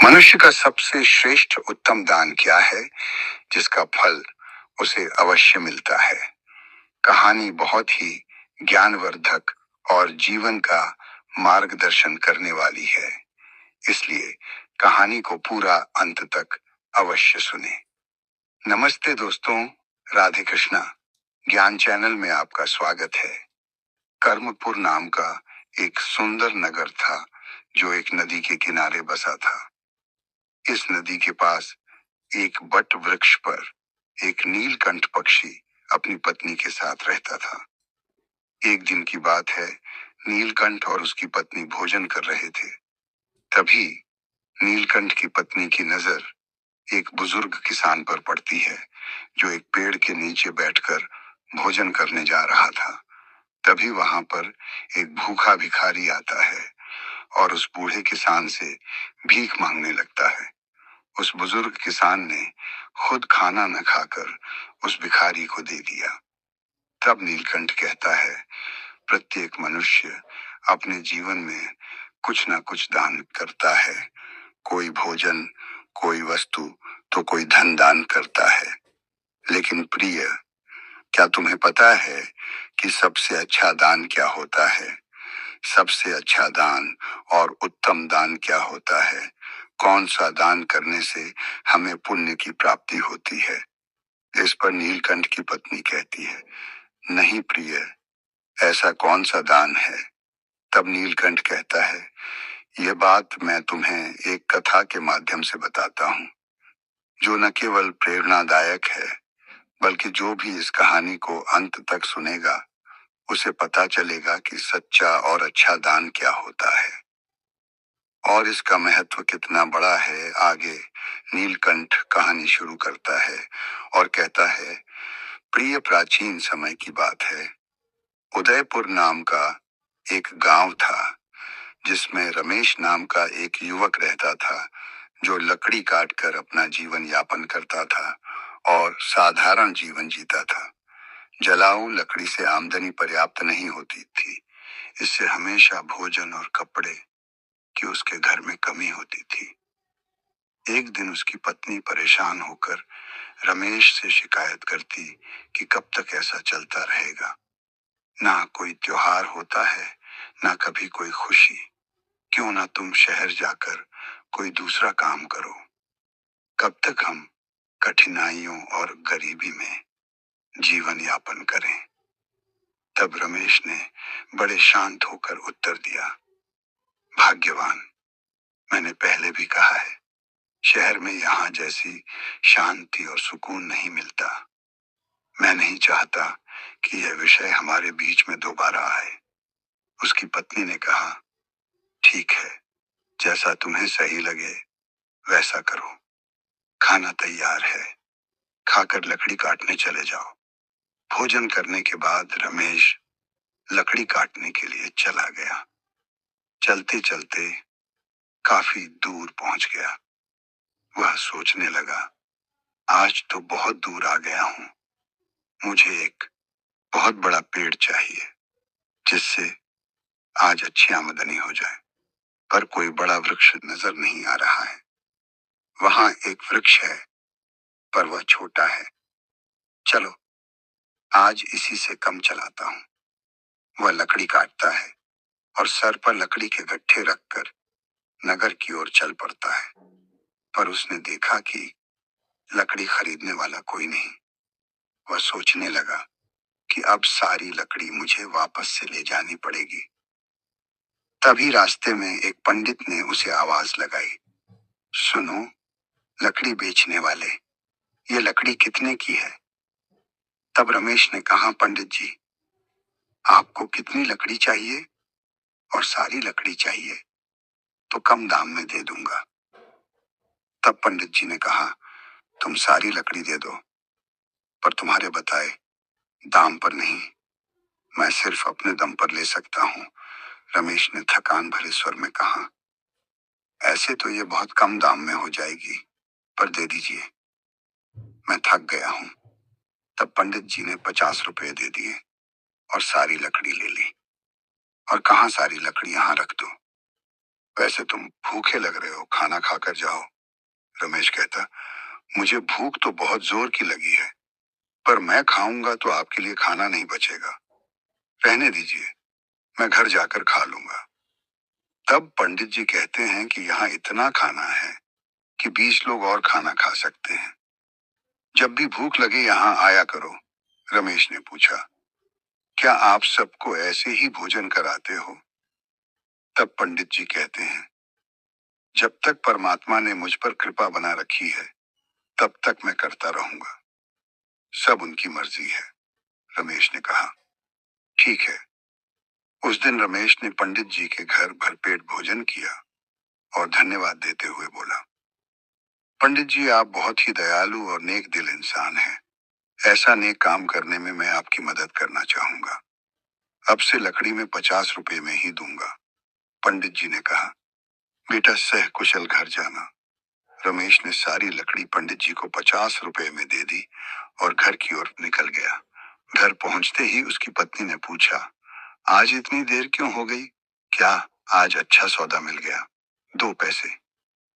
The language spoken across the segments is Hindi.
मनुष्य का सबसे श्रेष्ठ उत्तम दान क्या है जिसका फल उसे अवश्य मिलता है। कहानी बहुत ही ज्ञानवर्धक और जीवन का मार्गदर्शन करने वाली है, इसलिए कहानी को पूरा अंत तक अवश्य सुने। नमस्ते दोस्तों, राधे कृष्णा। ज्ञान चैनल में आपका स्वागत है। कर्मपुर नाम का एक सुंदर नगर था जो एक नदी के किनारे बसा था। इस नदी के पास एक बट वृक्ष पर एक नीलकंठ पक्षी अपनी पत्नी के साथ रहता था। एक दिन की बात है, नीलकंठ और उसकी पत्नी भोजन कर रहे थे। तभी नीलकंठ की पत्नी की नजर एक बुजुर्ग किसान पर पड़ती है जो एक पेड़ के नीचे बैठकर भोजन करने जा रहा था। तभी वहां पर एक भूखा भिखारी आता है और उस बूढ़े किसान से भीख मांगने लगता है। उस बुजुर्ग किसान ने खुद खाना न खाकर उस भिखारी को दे दिया। तब नीलकंठ कहता है, प्रत्येक मनुष्य अपने जीवन में कुछ ना कुछ दान करता है। कोई भोजन, कोई वस्तु, तो कोई धन दान करता है। लेकिन प्रिय, क्या तुम्हें पता है कि सबसे अच्छा दान क्या होता है? सबसे अच्छा दान और उत्तम दान क्या होता है? कौन सा दान करने से हमें पुण्य की प्राप्ति होती है? इस पर नीलकंठ की पत्नी कहती है, नहीं प्रिय, ऐसा कौन सा दान है? तब नीलकंठ कहता है, यह बात मैं तुम्हें एक कथा के माध्यम से बताता हूँ, जो न केवल प्रेरणादायक है, बल्कि जो भी इस कहानी को अंत तक सुनेगा उसे पता चलेगा कि सच्चा और अच्छा दान क्या होता है और इसका महत्व कितना बड़ा है। आगे नीलकंठ कहानी शुरू करता है और कहता है, प्रिय, प्राचीन समय की बात है। उदयपुर नाम का एक गांव था जिसमें रमेश नाम का एक युवक रहता था जो लकड़ी काटकर अपना जीवन यापन करता था और साधारण जीवन जीता था। जलाऊ लकड़ी से आमदनी पर्याप्त नहीं होती थी, इससे हमेशा भोजन और कपड़े की उसके घर में कमी होती थी। एक दिन उसकी पत्नी परेशान होकर रमेश से शिकायत करती कि कब तक ऐसा चलता रहेगा। ना कोई त्योहार होता है, ना कभी कोई खुशी। क्यों ना तुम शहर जाकर कोई दूसरा काम करो? कब तक हम कठिनाइयों और गरीबी में जीवन यापन करें? तब रमेश ने बड़े शांत होकर उत्तर दिया, भाग्यवान, मैंने पहले भी कहा है, शहर में यहाँ जैसी शांति और सुकून नहीं मिलता। मैं नहीं चाहता कि यह विषय हमारे बीच में दोबारा आए। उसकी पत्नी ने कहा, ठीक है, जैसा तुम्हें सही लगे वैसा करो। खाना तैयार है, खाकर लकड़ी काटने चले जाओ। भोजन करने के बाद रमेश लकड़ी काटने के लिए चला गया। चलते चलते काफी दूर पहुंच गया। वह सोचने लगा, आज तो बहुत दूर आ गया हूं। मुझे एक बहुत बड़ा पेड़ चाहिए जिससे आज अच्छी आमदनी हो जाए। पर कोई बड़ा वृक्ष नजर नहीं आ रहा है। वहां एक वृक्ष है, पर वह छोटा है। चलो, आज इसी से कम चलाता हूं। वह लकड़ी काटता है और सर पर लकड़ी के गट्ठे रखकर नगर की ओर चल पड़ता है। पर उसने देखा कि लकड़ी खरीदने वाला कोई नहीं। वह सोचने लगा कि अब सारी लकड़ी मुझे वापस से ले जानी पड़ेगी। तभी रास्ते में एक पंडित ने उसे आवाज लगाई, सुनो लकड़ी बेचने वाले, ये लकड़ी कितने की है? तब रमेश ने कहा, पंडित जी, आपको कितनी लकड़ी चाहिए? और सारी लकड़ी चाहिए तो कम दाम में दे दूंगा। तब पंडित जी ने कहा, तुम सारी लकड़ी दे दो, पर तुम्हारे बताए दाम पर नहीं। मैं सिर्फ अपने दम पर ले सकता हूँ। रमेश ने थकान भरे स्वर में कहा, ऐसे तो ये बहुत कम दाम में हो जाएगी, पर दे दीजिए, मैं थक गया हूँ। तब पंडित जी ने 50 रुपए दे दिए और सारी लकड़ी ले ली। और कहा, सारी लकड़ी यहाँ रख दो। वैसे तुम भूखे लग रहे हो, खाना खाकर जाओ। रमेश कहता, मुझे भूख तो बहुत जोर की लगी है, पर मैं खाऊंगा तो आपके लिए खाना नहीं बचेगा। रहने दीजिए, मैं घर जाकर खा लूंगा। तब पंडित जी कहते हैं कि यहाँ इतना खाना है कि 20 लोग और खाना खा सकते हैं। जब भी भूख लगे यहाँ आया करो। रमेश ने पूछा, क्या आप सबको ऐसे ही भोजन कराते हो? तब पंडित जी कहते हैं, जब तक परमात्मा ने मुझ पर कृपा बना रखी है, तब तक मैं करता रहूंगा। सब उनकी मर्जी है। रमेश ने कहा, ठीक है। उस दिन रमेश ने पंडित जी के घर भरपेट भोजन किया और धन्यवाद देते हुए बोला, पंडित जी, आप बहुत ही दयालु और नेक दिल इंसान हैं। ऐसा नेक काम करने में मैं आपकी मदद करना चाहूंगा। अब से लकड़ी में 50 रुपए में ही दूंगा। पंडित जी ने कहा, बेटा सह कुशल घर जाना। रमेश ने सारी लकड़ी पंडित जी को 50 रुपए में दे दी और घर की ओर निकल गया। घर पहुंचते ही उसकी पत्नी ने पूछा, आज इतनी देर क्यों हो गई? क्या आज अच्छा सौदा मिल गया? 2 पैसे।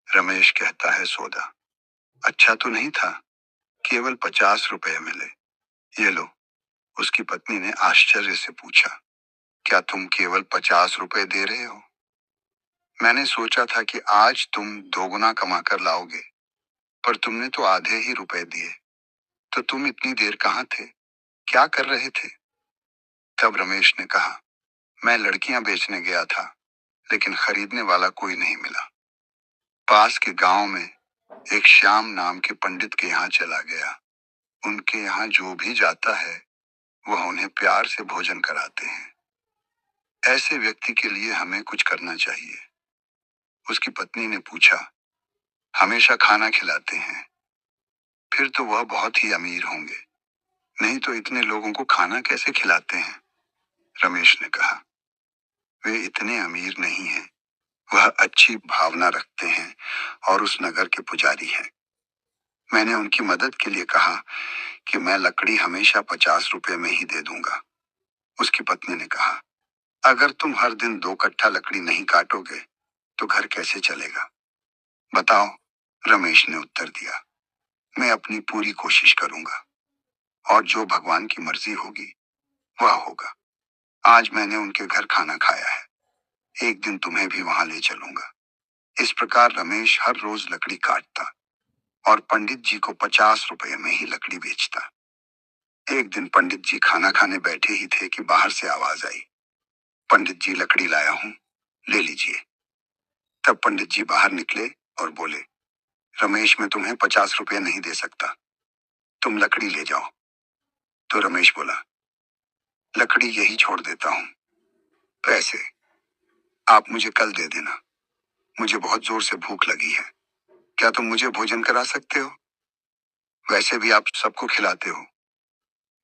रमेश कहता है, सौदा अच्छा तो नहीं था, केवल 50 रुपए मिले। ये लो। उसकी पत्नी ने आश्चर्य से पूछा, क्या तुम केवल 50 रुपए दे रहे हो? मैंने सोचा था कि आज तुम दोगुना कमा कर लाओगे, पर तुमने तो आधे ही रुपए दिए। तो तुम इतनी देर कहाँ थे? क्या कर रहे थे? तब रमेश ने कहा, मैं लड़कियां बेचने गया था, लेकिन खरीदने वाला कोई नहीं मिला। पास के गांव में एक श्याम नाम के पंडित के यहाँ चला गया। उनके यहाँ जो भी जाता है, वह उन्हें प्यार से भोजन कराते हैं। ऐसे व्यक्ति के लिए हमें कुछ करना चाहिए। उसकी पत्नी ने पूछा, हमेशा खाना खिलाते हैं? फिर तो वह बहुत ही अमीर होंगे, नहीं तो इतने लोगों को खाना कैसे खिलाते हैं? रमेश ने कहा, वे इतने अमीर नहीं हैं, वह अच्छी भावना रखते हैं और उस नगर के पुजारी हैं। मैंने उनकी मदद के लिए कहा कि मैं लकड़ी हमेशा 50 रुपए में ही दे दूंगा। उसकी पत्नी ने कहा, अगर तुम हर दिन 2 कट्ठा लकड़ी नहीं काटोगे तो घर कैसे चलेगा? बताओ। रमेश ने उत्तर दिया, मैं अपनी पूरी कोशिश करूंगा और जो भगवान की मर्जी होगी वह होगा। आज मैंने उनके घर खाना खाया है, एक दिन तुम्हें भी वहां ले चलूंगा। इस प्रकार रमेश हर रोज लकड़ी काटता और पंडित जी को 50 रुपए में ही लकड़ी बेचता। एक दिन पंडित जी खाना खाने बैठे ही थे कि बाहर से आवाज आई, पंडित जी लकड़ी लाया हूं, ले लीजिए। तब पंडित जी बाहर निकले और बोले, रमेश मैं तुम्हें 50 रुपए नहीं दे सकता, तुम लकड़ी ले जाओ। तो रमेश बोला, लकड़ी यही छोड़ देता हूं, पैसे आप मुझे कल दे देना। मुझे बहुत जोर से भूख लगी है, क्या तुम मुझे भोजन करा सकते हो? वैसे भी आप सबको खिलाते हो।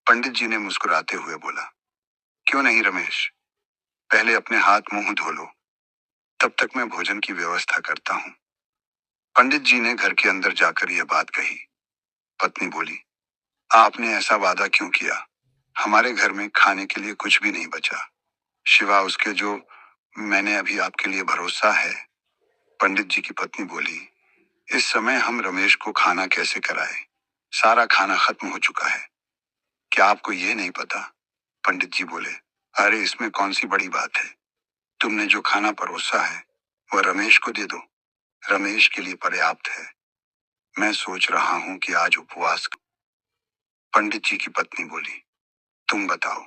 पंडित जी ने मुस्कुराते हुए बोला, क्यों नहीं रमेश, पहले अपने हाथ मुंह धो लो, तब तक मैं भोजन की व्यवस्था करता हूँ। पंडित जी ने घर के अंदर जाकर यह बात कही। पत्नी बोली, आपने ऐसा वादा क्यों किया? हमारे घर में खाने के लिए कुछ भी नहीं बचा, सिवा उसके जो मैंने अभी आपके लिए भरोसा है। पंडित जी की पत्नी बोली, इस समय हम रमेश को खाना कैसे कराएं? सारा खाना खत्म हो चुका है। क्या आपको ये नहीं पता? पंडित जी बोले, अरे इसमें कौन सी बड़ी बात है, तुमने जो खाना परोसा है वह रमेश को दे दो, रमेश के लिए पर्याप्त है। मैं सोच रहा हूं कि आज उपवास। पंडित जी की पत्नी बोली, तुम बताओ,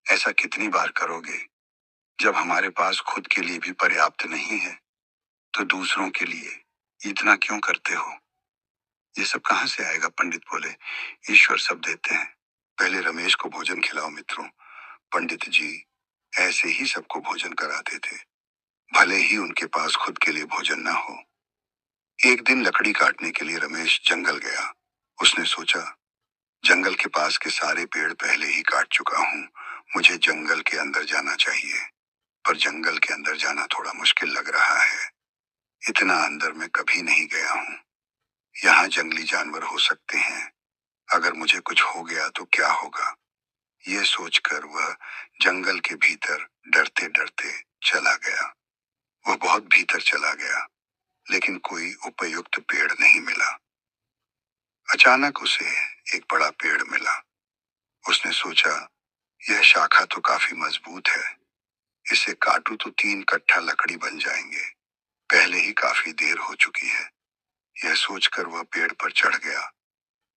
ऐसा कितनी बार करोगे? जब हमारे पास खुद के लिए भी पर्याप्त नहीं है, तो दूसरों के लिए इतना क्यों करते हो? ये सब कहाँ से आएगा? पंडित बोले, ईश्वर सब देते हैं। पहले रमेश को भोजन खिलाओ मित्रों। पंडित जी ऐसे ही सबको भोजन कराते थे, भले ही उनके पास खुद के लिए भोजन ना हो। एक दिन लकड़ी काटने के लिए रमेश जंगल गया। उसने सोचा, जंगल के पास के सारे पेड़ पहले ही काट चुका हूँ, मुझे जंगल के अंदर जाना चाहिए। पर जंगल के अंदर जाना थोड़ा मुश्किल लग रहा है, इतना अंदर मैं कभी नहीं गया हूँ। यहाँ जंगली जानवर हो सकते हैं, अगर मुझे कुछ हो गया तो क्या होगा? ये सोचकर वह जंगल के भीतर डरते डरते चला गया। वह बहुत भीतर चला गया, लेकिन कोई उपयुक्त पेड़ नहीं मिला। अचानक उसे एक बड़ा पेड़ मिला। उसने सोचा, यह शाखा तो काफी मजबूत है, इसे काटूं तो 3 कट्ठा लकड़ी बन जाएंगे। पहले ही काफी देर हो चुकी है। यह सोचकर वह पेड़ पर चढ़ गया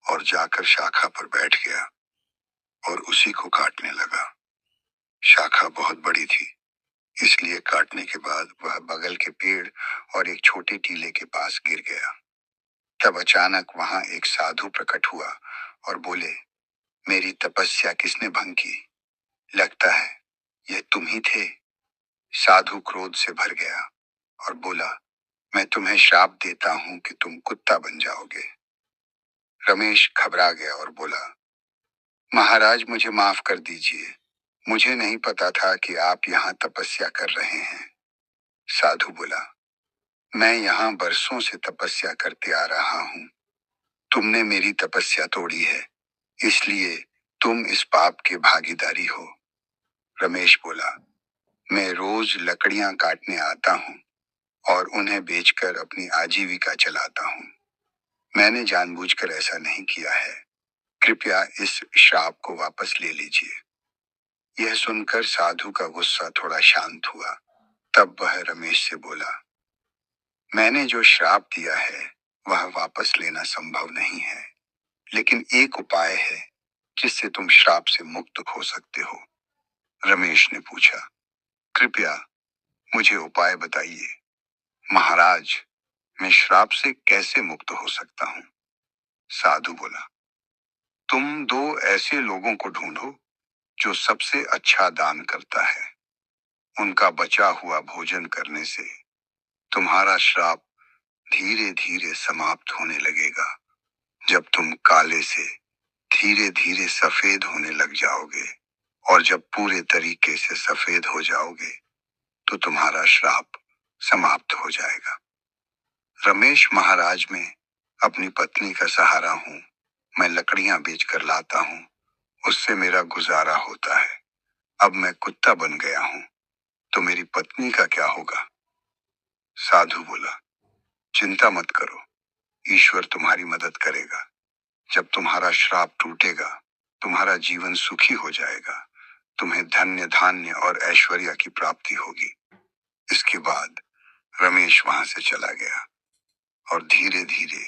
और जाकर शाखा पर बैठ गया और उसी को काटने लगा। शाखा बहुत बड़ी थी, इसलिए काटने के बाद वह बगल के पेड़ और एक छोटे टीले के पास गिर गया। तब अचानक वहां एक साधु प्रकट हुआ और बोले, मेरी तपस्या किसने भंग की? लगता है यह तुम ही थे। साधु क्रोध से भर गया और बोला, मैं तुम्हें श्राप देता हूं कि तुम कुत्ता बन जाओगे। रमेश घबरा गया और बोला, महाराज मुझे माफ कर दीजिए, मुझे नहीं पता था कि आप यहाँ तपस्या कर रहे हैं। साधु बोला, मैं यहाँ बरसों से तपस्या करते आ रहा हूँ। तुमने मेरी तपस्या तोड़ी है, इसलिए तुम इस पाप के भागीदारी हो। रमेश बोला, मैं रोज लकड़ियां काटने आता हूँ और उन्हें बेचकर अपनी आजीविका चलाता हूँ। मैंने जानबूझकर ऐसा नहीं किया है। कृपया इस श्राप को वापस ले लीजिए। यह सुनकर साधु का गुस्सा थोड़ा शांत हुआ। तब वह रमेश से बोला, मैंने जो श्राप दिया है वह वापस लेना संभव नहीं है, लेकिन एक उपाय है जिससे तुम श्राप से मुक्त हो सकते हो। रमेश ने पूछा, कृपया मुझे उपाय बताइए। महाराज, मैं श्राप से कैसे मुक्त हो सकता हूँ? साधु बोला, तुम 2 ऐसे लोगों को ढूंढो जो सबसे अच्छा दान करता है। उनका बचा हुआ भोजन करने से तुम्हारा श्राप धीरे धीरे समाप्त होने लगेगा। जब तुम काले से धीरे धीरे सफेद होने लग जाओगे और जब पूरे तरीके से सफेद हो जाओगे तो तुम्हारा श्राप समाप्त हो जाएगा। रमेश, महाराज में अपनी पत्नी का सहारा हूँ। मैं लकड़ियां बेचकर लाता हूँ, उससे मेरा गुजारा होता है। अब मैं कुत्ता बन गया हूँ, तो मेरी पत्नी का क्या होगा? साधु बोला, चिंता मत करो, ईश्वर तुम्हारी मदद करेगा। जब तुम्हारा श्राप टूटेगा, तुम्हारा जीवन सुखी हो जाएगा। तुम्हें धन्य धान्य और ऐश्वर्य की प्राप्ति होगी। इसके बाद रमेश वहां से चला गया और धीरे धीरे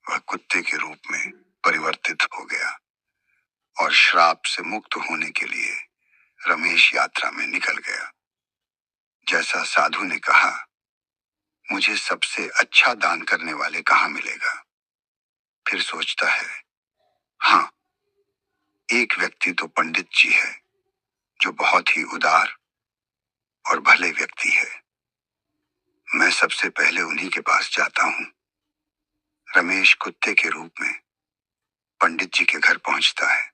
वह कुत्ते के रूप में परिवर्तित हो गया और श्राप से मुक्त होने के लिए रमेश यात्रा में निकल गया। जैसा साधु ने कहा, मुझे सबसे अच्छा दान करने वाले कहाँ मिलेगा? फिर सोचता है, हाँ, एक व्यक्ति तो पंडित जी है जो बहुत ही उदार और भले व्यक्ति है। मैं सबसे पहले उन्हीं के पास जाता हूँ। रमेश कुत्ते के रूप में पंडित जी के घर पहुंचता है।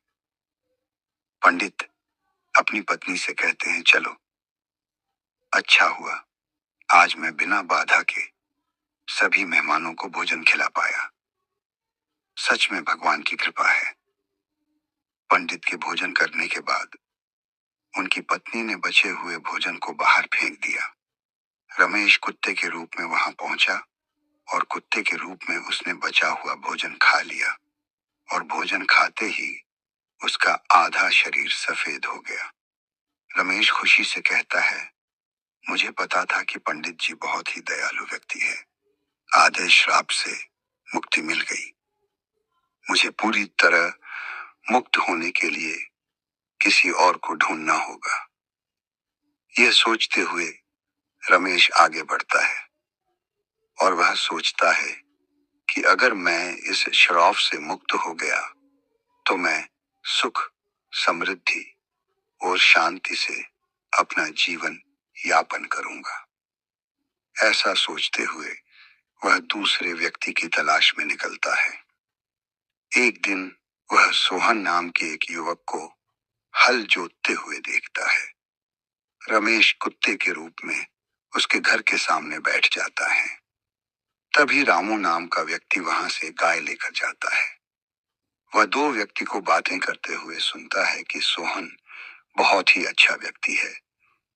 पंडित अपनी पत्नी से कहते हैं, चलो, अच्छा हुआ आज मैं बिना बाधा के सभी मेहमानों को भोजन खिला पाया। सच में भगवान की कृपा है। पंडित के भोजन करने के बाद उनकी पत्नी ने बचे हुए भोजन को बाहर फेंक दिया। रमेश कुत्ते के रूप में वहां पहुंचा और कुत्ते के रूप में उसने बचा हुआ भोजन खा लिया और भोजन खाते ही उसका आधा शरीर सफेद हो गया। रमेश खुशी से कहता है, मुझे पता था कि पंडित जी बहुत ही दयालु व्यक्ति है। आधे श्राप से मुक्ति मिल गई। मुझे पूरी तरह मुक्त होने के लिए किसी और को ढूंढना होगा। यह सोचते हुए रमेश आगे बढ़ता है और वह सोचता है कि अगर मैं इस श्राप से मुक्त हो गया तो मैं सुख, समृद्धि और शांति से अपना जीवन यापन करूंगा। ऐसा सोचते हुए वह दूसरे व्यक्ति की तलाश में निकलता है। एक दिन वह सोहन नाम के एक युवक को हल जोतते हुए देखता है। रमेश कुत्ते के रूप में उसके घर के सामने बैठ जाता है। तभी रामू नाम का व्यक्ति वहां से गाय लेकर जाता है। वह 2 व्यक्ति को बातें करते हुए सुनता है कि सोहन बहुत ही अच्छा व्यक्ति है,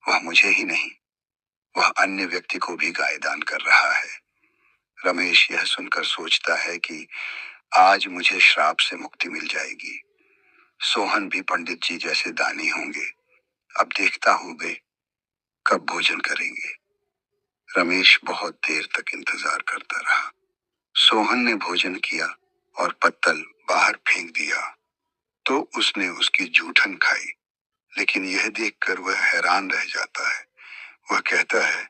वह मुझे ही नहीं वह अन्य व्यक्ति को भी गाय दान कर रहा है। रमेश यह सुनकर सोचता है कि आज मुझे श्राप से मुक्ति मिल जाएगी। सोहन भी पंडित जी जैसे दानी होंगे। अब देखता हूँ वे कब भोजन करेंगे। रमेश बहुत देर तक इंतजार करता रहा। सोहन ने भोजन किया और पत्तल बाहर फेंक दिया तो उसने उसकी जूठन खाई, लेकिन यह देखकर वह हैरान रह जाता है। वह कहता है,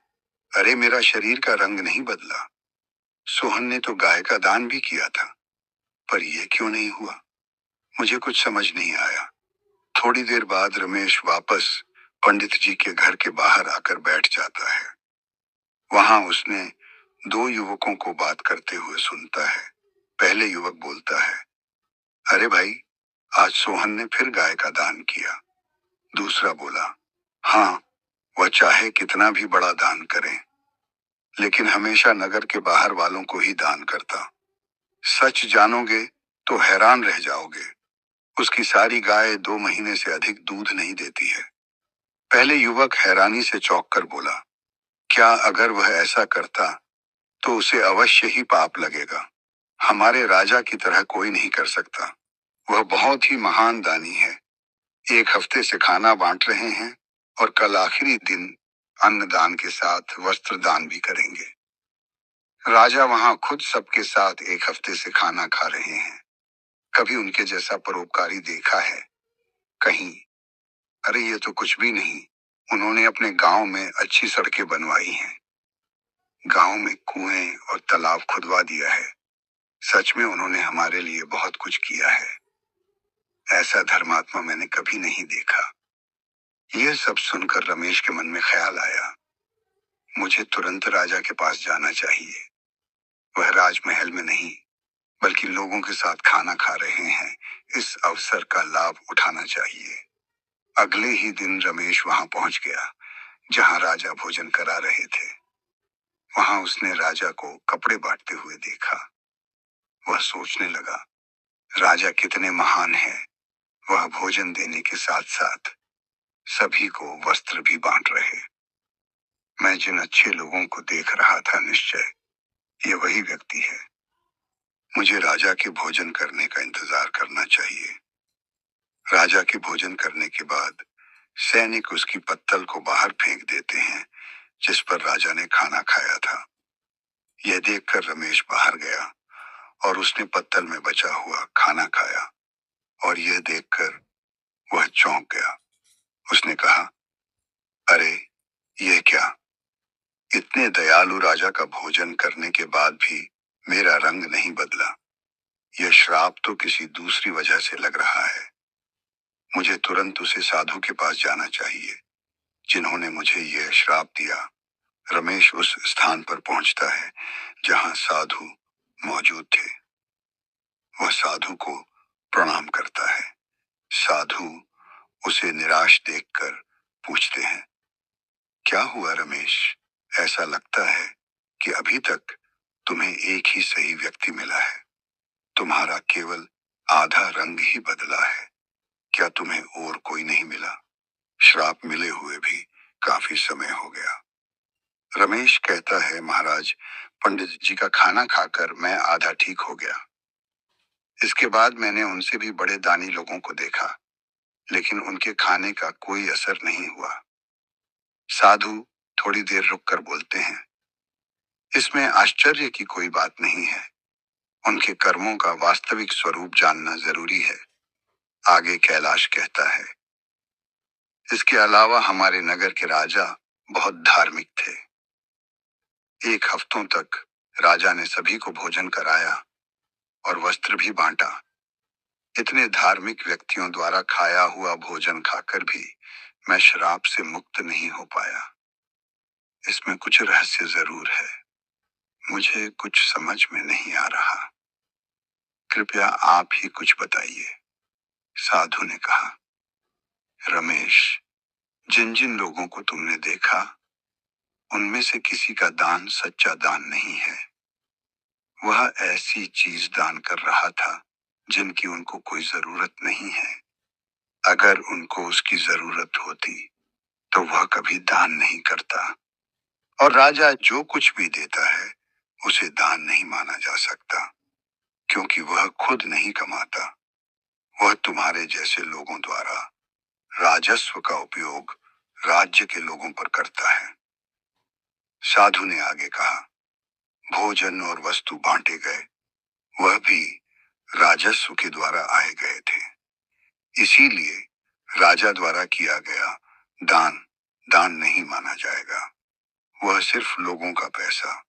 अरे मेरा शरीर का रंग नहीं बदला। सोहन ने तो गाय का दान भी किया था, पर यह क्यों नहीं हुआ? मुझे कुछ समझ नहीं आया। थोड़ी देर बाद रमेश वापस पंडित जी के घर के बाहर आकर बैठ जाता है। वहां उसने दो युवकों को बात करते हुए सुनता है। पहले युवक बोलता है, अरे भाई, आज सोहन ने फिर गाय का दान किया। दूसरा बोला, हाँ, वह चाहे कितना भी बड़ा दान करे, लेकिन हमेशा नगर के बाहर वालों को ही दान करता। सच जानोगे तो हैरान रह जाओगे। उसकी सारी गाय 2 महीने से अधिक दूध नहीं देती है। पहले युवक हैरानी से चौंक कर बोला, क्या अगर वह ऐसा करता तो उसे अवश्य ही पाप लगेगा। हमारे राजा की तरह कोई नहीं कर सकता। वह बहुत ही महान दानी है। 1 हफ्ते से खाना बांट रहे हैं और कल आखिरी दिन अन्नदान के साथ वस्त्र दान भी करेंगे। राजा वहां खुद सबके साथ 1 हफ्ते से खाना खा रहे हैं। कभी उनके जैसा परोपकारी देखा है? कहीं। अरे ये तो कुछ भी नहीं। उन्होंने अपने गांव में अच्छी सड़कें बनवाई हैं। गांव में कुएं और तालाब खुदवा दिया है। सच में उन्होंने हमारे लिए बहुत कुछ किया है। ऐसा धर्मात्मा मैंने कभी नहीं देखा। यह सब सुनकर रमेश के मन में ख्याल आया, मुझे तुरंत राजा के पास जाना चाहिए। वह राजमहल में नहीं बल्कि लोगों के साथ खाना खा रहे हैं। इस अवसर का लाभ उठाना चाहिए। अगले ही दिन रमेश वहां पहुंच गया जहां राजा भोजन करा रहे थे। वहां उसने राजा को कपड़े बांटते हुए देखा। वह सोचने लगा, राजा कितने महान हैं। वह भोजन देने के साथ साथ सभी को वस्त्र भी बांट रहे। मैं जिन अच्छे लोगों को देख रहा था, निश्चय ये वही व्यक्ति है। मुझे राजा के भोजन करने का इंतजार करना चाहिए। राजा के भोजन करने के बाद सैनिक उसकी पत्तल को बाहर फेंक देते हैं जिस पर राजा ने खाना खाया था। यह देखकर रमेश बाहर गया और उसने पत्तल में बचा हुआ खाना खाया और यह देखकर वह चौंक गया। उसने कहा, अरे यह क्या? इतने दयालु राजा का भोजन करने के बाद भी मेरा रंग नहीं बदला। यह श्राप तो किसी दूसरी वजह से लग रहा है। मुझे तुरंत उसे साधु के पास जाना चाहिए जिन्होंने मुझे यह श्राप दिया। रमेश उस स्थान पर पहुंचता है जहां साधु मौजूद थे। वह साधु को प्रणाम करता है। साधु उसे निराश देखकर पूछते हैं, क्या हुआ रमेश? ऐसा लगता है कि अभी तक तुम्हें एक ही सही व्यक्ति मिला है। तुम्हारा केवल आधा रंग ही बदला है। क्या तुम्हें और कोई नहीं मिला? श्राप मिले हुए भी काफी समय हो गया। रमेश कहता है, महाराज, पंडित जी का खाना खाकर मैं आधा ठीक हो गया। इसके बाद मैंने उनसे भी बड़े दानी लोगों को देखा, लेकिन उनके खाने का कोई असर नहीं हुआ। साधु थोड़ी देर रुककर बोलते हैं, इसमें आश्चर्य की कोई बात नहीं है। उनके कर्मों का वास्तविक स्वरूप जानना जरूरी है। आगे कैलाश कहता है, इसके अलावा हमारे नगर के राजा बहुत धार्मिक थे। 1 हफ्तों तक राजा ने सभी को भोजन कराया और वस्त्र भी बांटा। इतने धार्मिक व्यक्तियों द्वारा खाया हुआ भोजन खाकर भी मैं श्राप से मुक्त नहीं हो पाया। इसमें कुछ रहस्य जरूर है। मुझे कुछ समझ में नहीं आ रहा। कृपया आप ही कुछ बताइए। साधु ने कहा, रमेश, जिन जिन लोगों को तुमने देखा उनमें से किसी का दान सच्चा दान नहीं है। वह ऐसी चीज दान कर रहा था जिनकी उनको कोई जरूरत नहीं है। अगर उनको उसकी जरूरत होती तो वह कभी दान नहीं करता। और राजा जो कुछ भी देता है उसे दान नहीं माना जा सकता, क्योंकि वह खुद नहीं कमाता। वह तुम्हारे जैसे लोगों द्वारा राजस्व का उपयोग राज्य के लोगों पर करता है। साधु ने आगे कहा, भोजन और वस्तु बांटे गए, वह भी राजस्व के द्वारा आए गए थे। इसीलिए राजा द्वारा किया गया दान दान नहीं माना जाएगा। वह सिर्फ लोगों का पैसा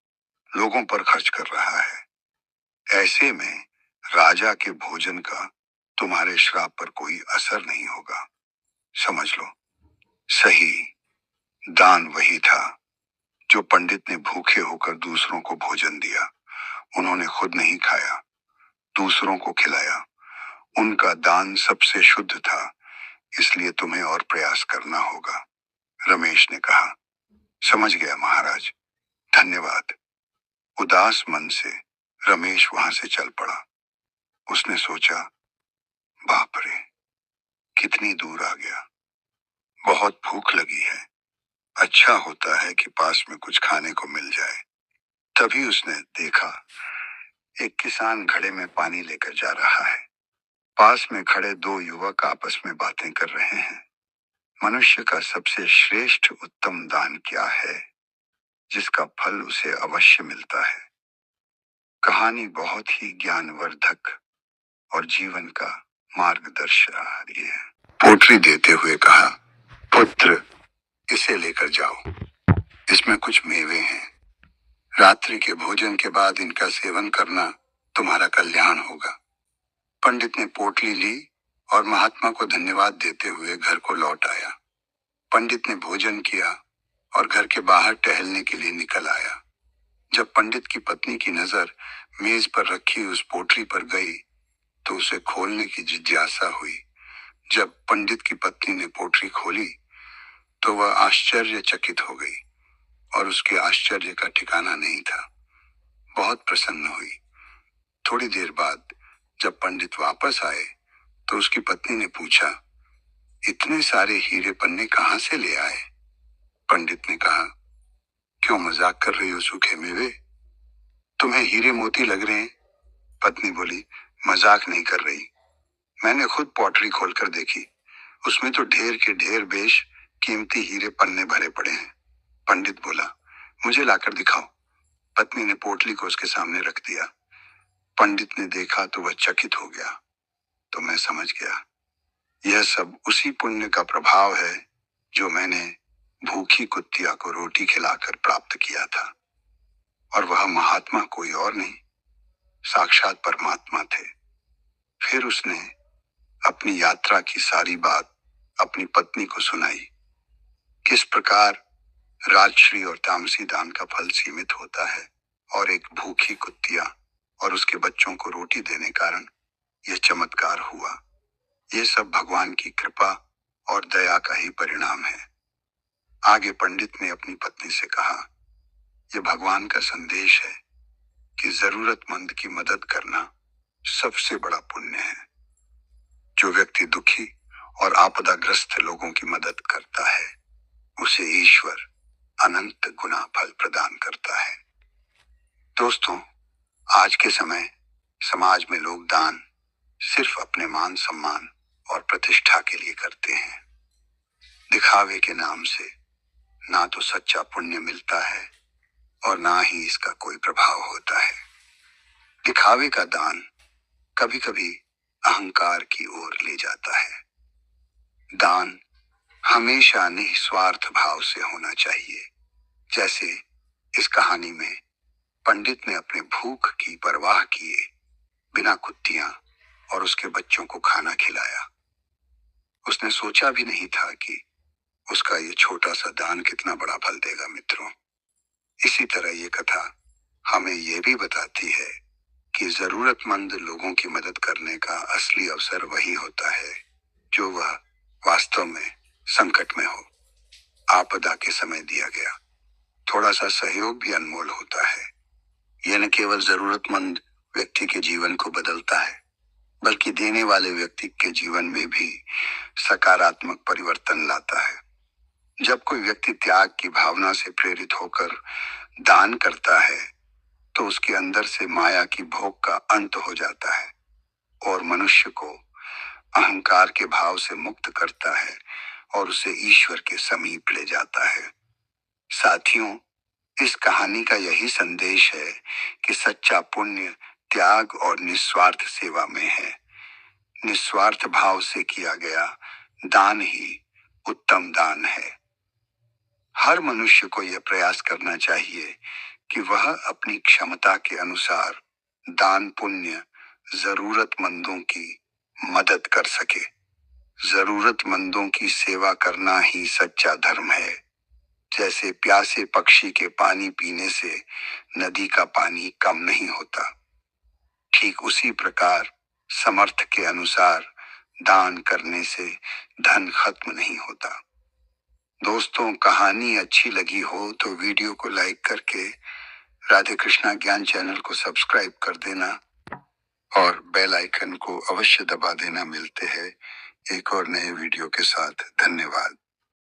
लोगों पर खर्च कर रहा है। ऐसे में राजा के भोजन का तुम्हारे श्राप पर कोई असर नहीं होगा। समझ लो, सही दान वही था जो पंडित ने भूखे होकर दूसरों को भोजन दिया। उन्होंने खुद नहीं खाया, दूसरों को खिलाया। उनका दान सबसे शुद्ध था, इसलिए तुम्हें और प्रयास करना होगा। रमेश ने कहा, समझ गया महाराज, धन्यवाद। उदास मन से रमेश वहां से चल पड़ा। उसने सोचा, बाप रे, कितनी दूर आ गया। बहुत भूख लगी है। अच्छा होता है कि पास में कुछ खाने को मिल जाए। तभी उसने देखा एक किसान घड़े में पानी लेकर जा रहा है। पास में खड़े दो युवक आपस में बातें कर रहे हैं। मनुष्य का सबसे श्रेष्ठ उत्तम दान क्या है, जिसका फल उसे अवश्य मिलता है। कहानी बहुत ही ज्ञानवर्धक और जीवन का मार्गदर्शक है। पोटरी देते हुए कहा, पुत्र, इसे लेकर जाओ। इसमें कुछ मेवे हैं। रात्रि के भोजन के बाद इनका सेवन करना तुम्हारा कल्याण होगा। पंडित ने पोटली ली और महात्मा को धन्यवाद देते हुए घर को लौट आया। पंडित ने भोजन किया और घर के बाहर टहलने के लिए निकल आया। जब पंडित की पत्नी की नजर मेज पर रखी उस पोटली पर गई तो उसे खोलने की जिज्ञासा हुई। जब पंडित की पत्नी ने पोटली खोली तो वह आश्चर्यचकित हो गई और उसके आश्चर्य का ठिकाना नहीं था। बहुत प्रसन्न हुई। थोड़ी देर बाद जब पंडित वापस आए तो उसकी पत्नी ने पूछा, इतने सारे हीरे पन्ने कहां से ले आए? पंडित ने कहा, क्यों मजाक कर रही हो सूखे मेवे? तुम्हें हीरे मोती लग रहे हैं? पत्नी बोली, मजाक नहीं कर रही। मैंने खुद पॉटरी खोलकर देखी, उसमें तो ढेर के ढेर बेश कीमती हीरे पन्ने भरे पड़े हैं। पंडित बोला, मुझे लाकर दिखाओ। पत्नी ने पोटली को उसके सामने रख दिया। पंडित ने देखा तो वह चकित हो गया। तो मैं समझ गया, यह सब उसी पुण्य का प्रभाव है जो मैंने भूखी कुत्तिया को रोटी खिलाकर प्राप्त किया था। और वह महात्मा कोई और नहीं, साक्षात परमात्मा थे। फिर उसने अपनी यात्रा की सारी बात अपनी पत्नी को सुनाई। किस प्रकार राजश्री और तामसी दान का फल सीमित होता है और एक भूखी कुत्तिया और उसके बच्चों को रोटी देने कारण यह चमत्कार हुआ। ये सब भगवान की कृपा और दया का ही परिणाम है। आगे पंडित ने अपनी पत्नी से कहा, यह भगवान का संदेश है कि जरूरतमंद की मदद करना सबसे बड़ा पुण्य है। जो व्यक्ति दुखी और आपदाग्रस्त लोगों की मदद करता है उसे ईश्वर अनंत गुना फल प्रदान करता है। दोस्तों, आज के समय समाज में लोग दान सिर्फ अपने मान सम्मान और प्रतिष्ठा के लिए करते हैं। दिखावे के नाम से ना तो सच्चा पुण्य मिलता है और ना ही इसका कोई प्रभाव होता है। दिखावे का दान कभी कभी अहंकार की ओर ले जाता है। दान हमेशा निस्वार्थ भाव से होना चाहिए। जैसे इस कहानी में पंडित ने अपने भूख की परवाह किए बिना कुत्तियां और उसके बच्चों को खाना खिलाया। उसने सोचा भी नहीं था कि उसका ये छोटा सा दान कितना बड़ा फल देगा। मित्रों, इसी तरह ये कथा हमें ये भी बताती है कि जरूरतमंद लोगों की मदद करने का असली अवसर वही होता है जो वह वास्तव में संकट में हो। आपदा के समय दिया गया थोड़ा सा सहयोग भी अनमोल होता है। यह न केवल जरूरतमंद व्यक्ति के जीवन को बदलता है बल्कि देने वाले व्यक्ति के जीवन में भी सकारात्मक परिवर्तन लाता है। जब कोई व्यक्ति त्याग की भावना से प्रेरित होकर दान करता है तो उसके अंदर से माया की भोग का अंत हो जाता है और मनुष्य को अहंकार के भाव से मुक्त करता है और उसे ईश्वर के समीप ले जाता है। साथियों, इस कहानी का यही संदेश है कि सच्चा पुण्य त्याग और निस्वार्थ सेवा में है। निस्वार्थ भाव से किया गया दान ही उत्तम दान है। हर मनुष्य को यह प्रयास करना चाहिए कि वह अपनी क्षमता के अनुसार दान पुण्य जरूरतमंदों की मदद कर सके। जरूरतमंदों की सेवा करना ही सच्चा धर्म है। जैसे प्यासे पक्षी के पानी पीने से नदी का पानी कम नहीं होता, ठीक उसी प्रकार समर्थ के अनुसार दान करने से धन खत्म नहीं होता। दोस्तों, कहानी अच्छी लगी हो तो वीडियो को लाइक करके राधे कृष्णा ज्ञान चैनल को सब्सक्राइब कर देना और बेल आइकन को अवश्य दबा देना। मिलते हैं एक और नए वीडियो के साथ। धन्यवाद।